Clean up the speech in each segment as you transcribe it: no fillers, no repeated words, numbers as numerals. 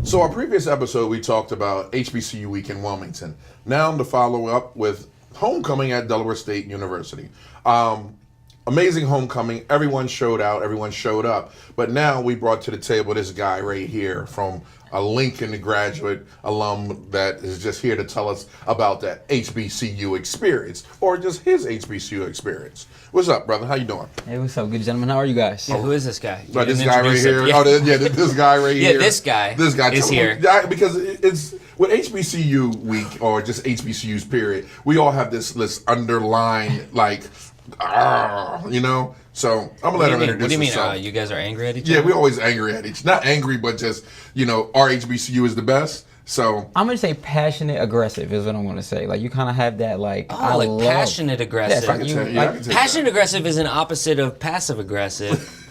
So our previous episode, we talked about HBCU week in Wilmington. Now to follow up with homecoming at Delaware State University. Amazing homecoming. Everyone showed out. Everyone showed up. But now we brought to the table this guy right here from a Lincoln graduate alum that is just here to tell us about that HBCU experience, or just his HBCU experience. What's up, brother? How you doing? Hey, what's up, good gentlemen? How are you guys? Yeah, who is this guy? This guy right here. Yeah. This guy right here. Yeah, this guy is here. Because it's with HBCU week or just HBCUs period, we all have this underlying you know. So I'm gonna let him introduce himself. What do you mean? You guys are angry at each other? Yeah, we're always angry at each. Not angry, but just our HBCU is the best. So I'm gonna say passionate aggressive is what I'm gonna say. Like you kind of have that passionate aggressive. Yes, I can tell you. Passionate aggressive is an opposite of passive aggressive.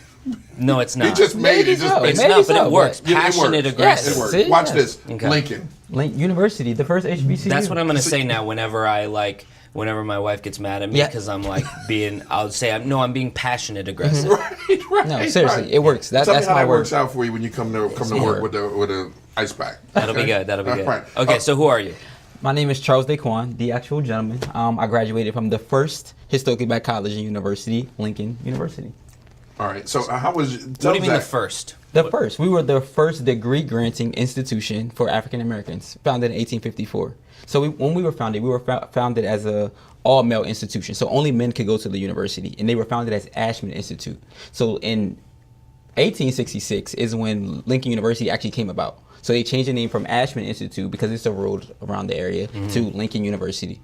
No, it's not. He just made it. It's not, but it works. Passionate aggressive. It works. See? Watch this. Okay. Lincoln University, the first HBCU. That's what I'm gonna say now. Whenever my wife gets mad at me because I'm I'll say I'm being passionate aggressive. Right. No, seriously, it works. Tell That's me how my that word. works out for you when you come to work with a ice pack. That'll be good. That'll be good. Right. Okay, so who are you? My name is Charles Dequan, the actual gentleman. I graduated from the first historically black college and university, Lincoln University. All right. So how was? What do you mean the first? First. We were the first degree granting institution for African Americans, founded in 1854. So when we were founded as a all-male institution. So only men could go to the university, and they were founded as Ashman Institute. So in 1866 is when Lincoln University actually came about. So they changed the name from Ashman Institute because it's a road around the area to Lincoln University.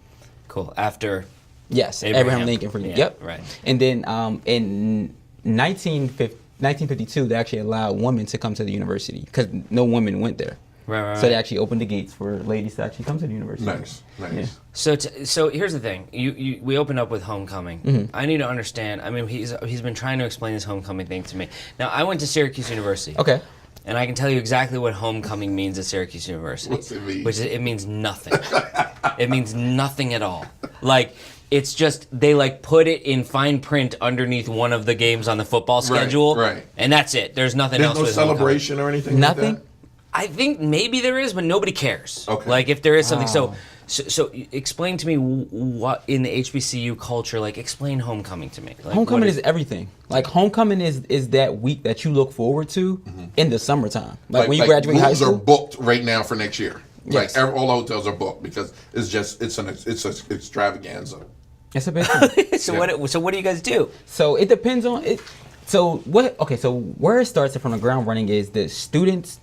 Cool. After. Yes, Abraham Lincoln. Yeah, yep. Right. And then in 1952, they actually allowed women to come to the university because no women went there. Right. So they actually opened the gates for ladies to actually come to the university. Nice. Yeah. So here's the thing. We opened up with homecoming. I need to understand. I mean, he's been trying to explain this homecoming thing to me. Now, I went to Syracuse University. Okay. And I can tell you exactly what homecoming means at Syracuse University. What's it mean? It means nothing. It means nothing at all. It's just they put it in fine print underneath one of the games on the football schedule. Right. And that's it. There's nothing else. There's no celebration or anything. Nothing. Like that? I think maybe there is, but nobody cares. Okay. If there is something, so explain to me what in the HBCU culture. Explain homecoming to me. Homecoming is everything. Homecoming is that week that you look forward to in the summertime. When you graduate high school. Rooms are booked right now for next year. Yes. All the hotels are booked because it's an extravaganza. It's a big thing. So what do you guys do? So it depends on it. So where it starts from the ground running is the Student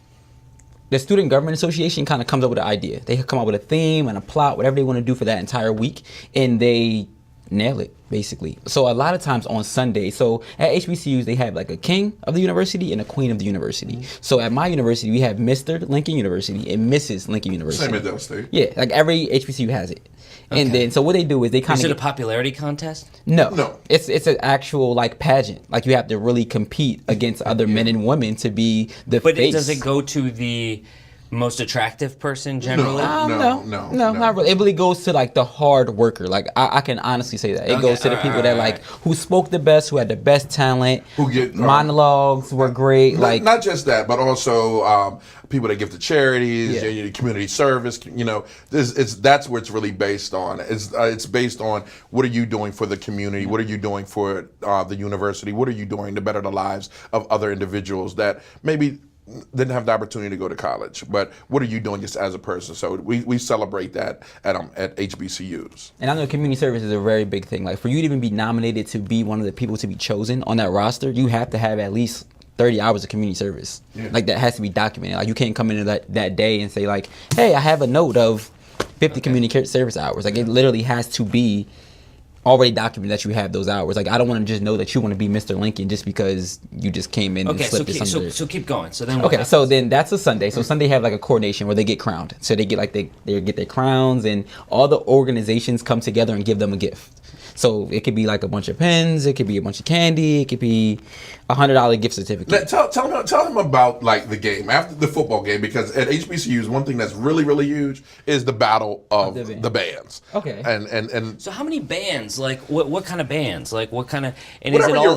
Government Association kind of comes up with an idea. They come up with a theme and a plot, whatever they want to do for that entire week, and they nail it, basically. So a lot of times on Sunday, so at HBCUs, they have a king of the university and a queen of the university. So at my university, we have Mr. Lincoln University and Mrs. Lincoln University. Same at Delaware State. Yeah, every HBCU has it. Okay. And then, so what they do is they kind of... Is it a popularity contest? No. It's an actual pageant. You have to really compete against other men and women to be the face. But does it go to the most attractive person generally? No, not really. It really goes to the hard worker. I can honestly say that. It goes to the people that who spoke the best, who had the best talent, who get monologues were great. Not just that, but also people that give to charities, community service. That's where it's really based on. It's based on what are you doing for the community? What are you doing for the university? What are you doing to better the lives of other individuals that maybe didn't have the opportunity to go to college, but what are you doing just as a person? So we celebrate that at HBCUs. And I know community service is a very big thing. For you to even be nominated to be one of the people to be chosen on that roster, you have to have at least 30 hours of community service. Yeah. That has to be documented. You can't come into that day and say hey, I have a note of 50 community service hours. It literally has to be already documented that you have those hours. I don't want to just know that you want to be Mr. Lincoln just because you just came in and slipped it somewhere. So keep going. So then so then that's a Sunday. So Sunday have a coronation where they get crowned. So they get they get their crowns and all the organizations come together and give them a gift. So it could be a bunch of pens, it could be a bunch of candy, it could be $100 gift certificate. Tell him about like the game after the football game, because at HBCUs one thing that's really huge is the battle of the bands. Okay. And So how many bands? Like what kind of bands? Like what kind of? And whatever is it your all?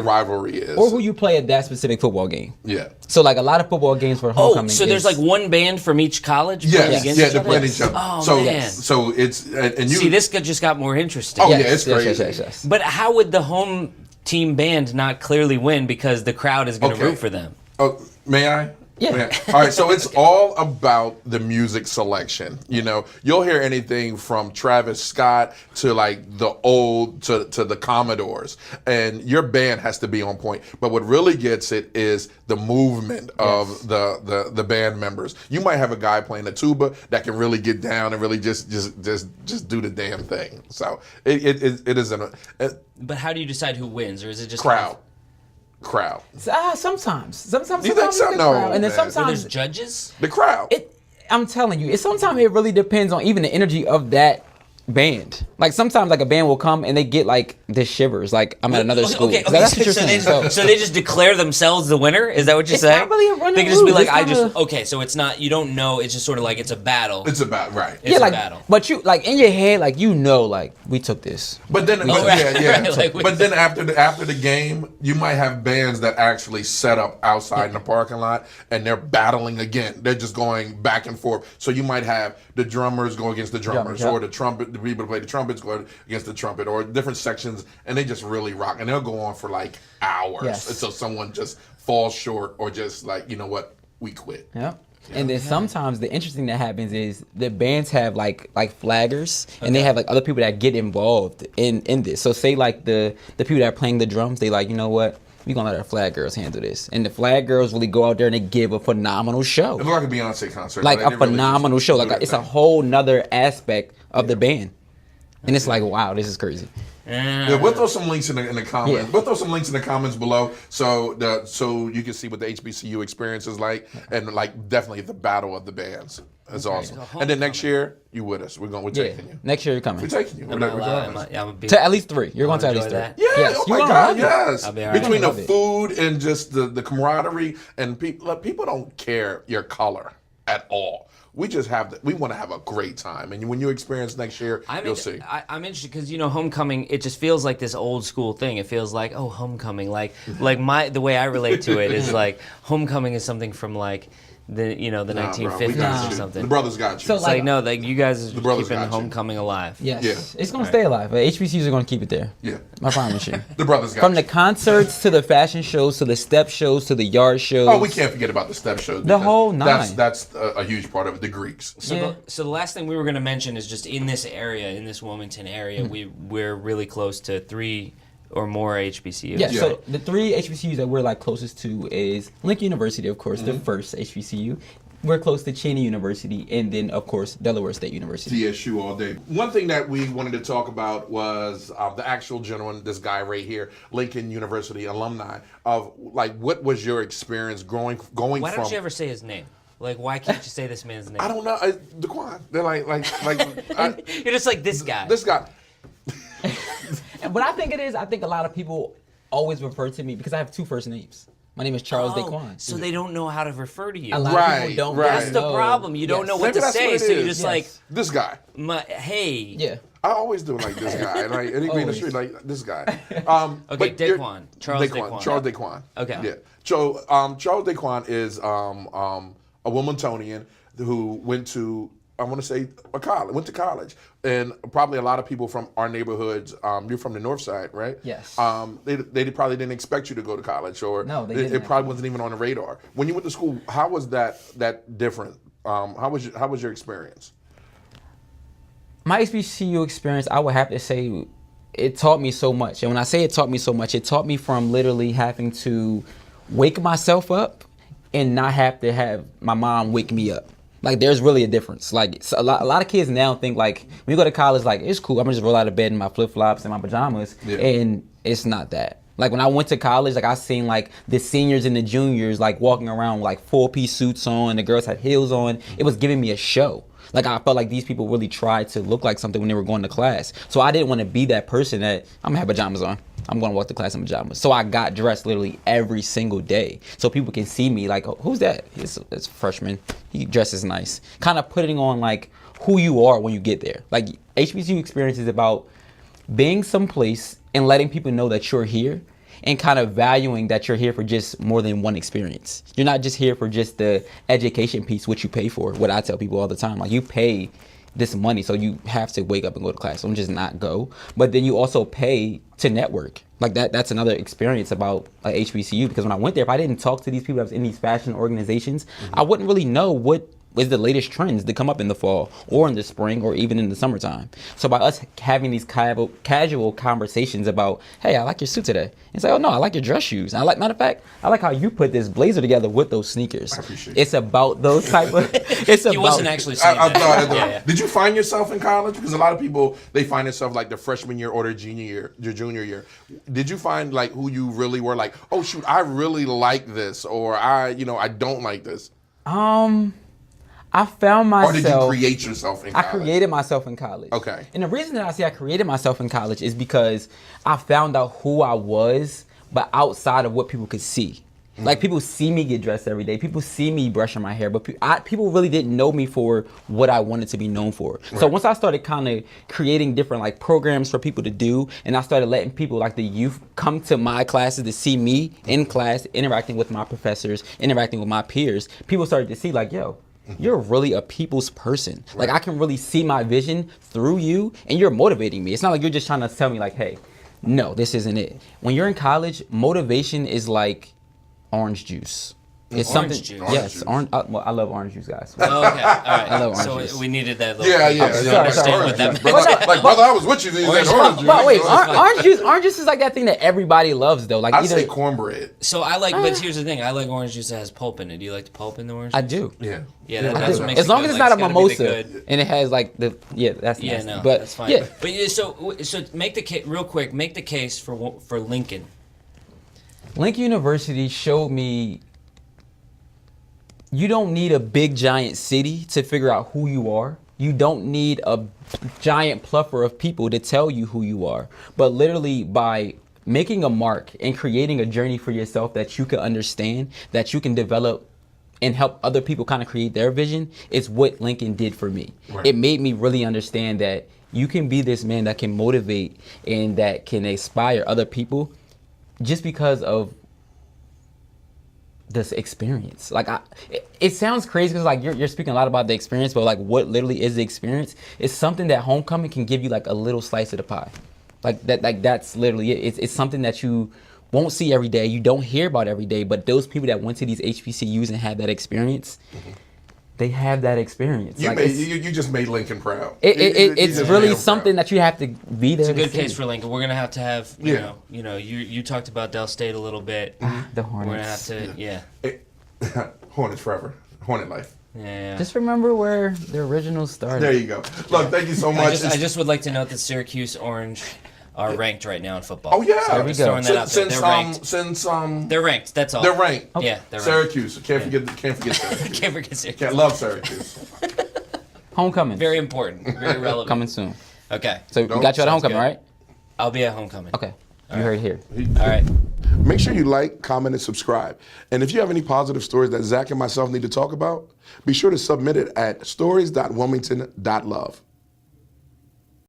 rivalry is. Or who you play at that specific football game. Yeah. So like a lot of football games for Oh, homecoming. so there's like one band from each college playing Yes. against Yeah, each they're other? playing each other. Oh so man. so it's and you See, this just got more interesting. Oh Yes, yeah, it's yes, crazy. yes. But how would the home team band not clearly win because the crowd is going to root for them? Oh, may I? Yeah. May I? All right. So it's all about the music selection. You know, you'll hear anything from Travis Scott to like the old to the Commodores, and your band has to be on point. But what really gets it is the movement of the band members. You might have a guy playing a tuba that can really get down and really just do the damn thing. So it is But how do you decide who wins, or is it just crowd. Sometimes You think so? it's the No, crowd. And then man. Where sometimes there's judges? The crowd. I'm telling you, sometimes it really depends on even the energy of that band. Like sometimes like a band will come and they get like the shivers. Like I'm at another school. Okay, That's what you're so, saying. so they just declare themselves the winner? Is that what you're It's saying? not really a running They can just be rule. like, It's kinda- okay, so it's not, you don't know, it's just sort of like it's a battle. It's about right. It's yeah, a like, battle. but you like in your head, like you know, like we took this. But then, right, yeah. right, like we- but then after the game, you might have bands that actually set up outside in the parking lot and they're battling again. They're just going back and forth. So you might have the drummers go against the drummers, yeah. or the people that play the trumpets go against the trumpet, or different sections, and they just really rock. And they'll go on for like hours until someone just falls short, or just like, you know what, we quit. Yeah. And then sometimes the interesting that happens is the bands have like flaggers, and they have like other people that get involved in this. So say like the people that are playing the drums, they like, you know what, we gonna let our flag girls handle this. And the flag girls really go out there and they give a phenomenal show. It's like a Beyonce concert. Like They a really phenomenal just show. do Like their it's a thing. whole nother aspect of the band. And it's like, wow, this is crazy. Yeah, we'll throw some links in the comments. Yeah. We'll throw some links in the comments below, so you can see what the HBCU experience is like, and like definitely the battle of the bands. That's awesome. And then next year, you with us. We're taking you. Next year you're coming. We're taking you. Am I allowed? I'm a big, To at least 3. You're going to at least 3. enjoy that? Yeah, Yes, oh you my gonna God, love it. yes. I'll be all right. Between the Love it. food and just the camaraderie, and people don't care your color at all. We just we want to have a great time, and when you experience next year, you'll see. I'm interested because homecoming. It just feels like this old school thing. It feels like homecoming. Like the way I relate to it is like homecoming is something from like the 1950s or something. The brothers got you. So, It's like no, like you guys are brothers keeping got you. homecoming alive. Yes. Yeah. It's going to stay alive. HBCUs are going to keep it there. yeah, I promise you. the brothers got From you. the concerts to the fashion shows to the step shows to the yard shows. Oh, we can't forget about the step shows. The because whole nine. That's a huge part of it. The Greeks. So the last thing we were going to mention is just in this area, in this Wilmington area, we're really close to 3 or more HBCUs. Yeah, so the 3 HBCUs that we're like closest to is Lincoln University, of course, the first HBCU. We're close to Cheney University, and then, of course, Delaware State University. TSU all day. One thing that we wanted to talk about was the actual gentleman, this guy right here, Lincoln University alumni, of like what was your experience going Why from? don't you ever say his name? Like, why can't you say this man's name? I don't know. Dequan. They're like You're just like this guy. this guy. And what I think it is, I think a lot of people always refer to me because I have 2 first names. My name is Charles Dequan. So they don't know how to refer to you. A lot Right, of people don't right. That's the know. problem. You don't Yes. know what Maybe to that's say, what it so you're is. just Yes. like, This guy. hey. Yeah. I always do it like this guy. Like anybody in the Always. street, like this guy. Okay, but you're- Dequan. Charles Dequan. Charles Dequan. Okay. Yeah. So Charles Dequan is a Wilmingtonian who went to, I want to say, went to college. And probably a lot of people from our neighborhoods, you're from the north side, right? Yes. They probably didn't expect you to go to college, or No, they it didn't. probably wasn't even on the radar. When you went to school, how was that different? How was your experience? My HBCU experience, I would have to say, it taught me so much. And when I say it taught me so much, it taught me from literally having to wake myself up and not have to have my mom wake me up. Like, there's really a difference. Like, a lot of kids now think, like, when you go to college, like, it's cool. I'm going to just roll out of bed in my flip-flops and my pajamas. Yeah. And it's not that. Like, when I went to college, like, I seen, like, the seniors and the juniors, like, walking around with, like, 4-piece suits on. The girls had heels on. It was giving me a show. Like, I felt like these people really tried to look like something when they were going to class. So I didn't want to be that person that I'm going to have pajamas on. I'm going to walk to class in pajamas. So I got dressed literally every single day, so people can see me like, oh, who's that? It's a freshman. He dresses nice. Kind of putting on like who you are when you get there. Like HBCU experience is about being someplace and letting people know that you're here, and kind of valuing that you're here for just more than one experience. You're not just here for just the education piece, which you pay for. What I tell people all the time, like you pay this money, so you have to wake up and go to class. Don't just not go. But then you also pay to network. Like that's another experience about HBCU, because when I went there, if I didn't talk to these people that was in these fashion organizations, I wouldn't really know what is the latest trends that come up in the fall or in the spring or even in the summertime. So by us having these casual conversations about, hey, I like your suit today. And say, oh no, I like your dress shoes. And matter of fact, I like how you put this blazer together with those sneakers. I appreciate it's about those type of, it's He about. wasn't actually saying that. Yeah. Did you find yourself in college? Because a lot of people, they find themselves like their freshman year or their junior year. Did you find like who you really were like, oh shoot, I really like this, or I don't like this? I found myself. Or did you create yourself in college? I created myself in college. Okay. And the reason that I say I created myself in college is because I found out who I was, but outside of what people could see. Like people see me get dressed every day. People see me brushing my hair, but people really didn't know me for what I wanted to be known for. Right. So once I started kind of creating different like programs for people to do, and I started letting people like the youth come to my classes to see me in class, interacting with my professors, interacting with my peers, people started to see like, yo, you're really a people's person. Right. Like I can really see my vision through you, and you're motivating me. It's not like you're just trying to tell me like, hey, no, this isn't it. When you're in college, motivation is like orange juice. It's orange something. Juice. Yes, orange. Well, I love orange juice, guys. Oh, okay, all right. I love orange juice. So we needed that. Little Sorry. What that Brother, I was with you. Orange juice. But wait, orange juice is like that thing that everybody loves, though. Like I say cornbread. So I like, but here's the thing: I like orange juice that has pulp in it. Do you like the pulp in the orange juice? I do. Yeah. Yeah, that's what makes as long it as good. it's not a It's gotta be mimosa the good. and it has like that's Yeah, nasty. no, but that's fine. Yeah. But so make the case real quick. Make the case for Lincoln. Lincoln University showed me you don't need a big giant city to figure out who you are. You don't need a giant pluffer of people to tell you who you are. But literally by making a mark and creating a journey for yourself that you can understand, that you can develop and help other people kind of create their vision, is what Lincoln did for me. Right. It made me really understand that you can be this man that can motivate and that can inspire other people just because of this experience. Like it sounds crazy because like you're speaking a lot about the experience, but like what literally is the experience is something that homecoming can give you, like a little slice of the pie. Like that's literally it. It's something that you won't see every day, you don't hear about every day, but those people that went to these HBCUs and had that experience, they have that experience. You just made Lincoln proud. It's really something that you have to be there. It's a good case for Lincoln. We're gonna have you know you talked about Del State a little bit. The Hornets. We're gonna have to Hornets forever. Hornet life. Yeah. Just remember where the original started. There you go. Look, thank you so much. I just would like to note that Syracuse Orange are ranked right now in football. Oh yeah, so there we go. Throwing that out there. They're ranked. They're ranked. That's all. They're ranked. Yeah, they're ranked. Syracuse. Can't forget Syracuse. Can't forget Syracuse. Can't love Syracuse. Homecoming. Very important. Very relevant. Coming soon. Okay. So we got you at homecoming, good. right? I'll be at homecoming. Okay. You heard it here. All right. Make sure you like, comment, and subscribe. And if you have any positive stories that Zach and myself need to talk about, be sure to submit it at stories.wilmington.love.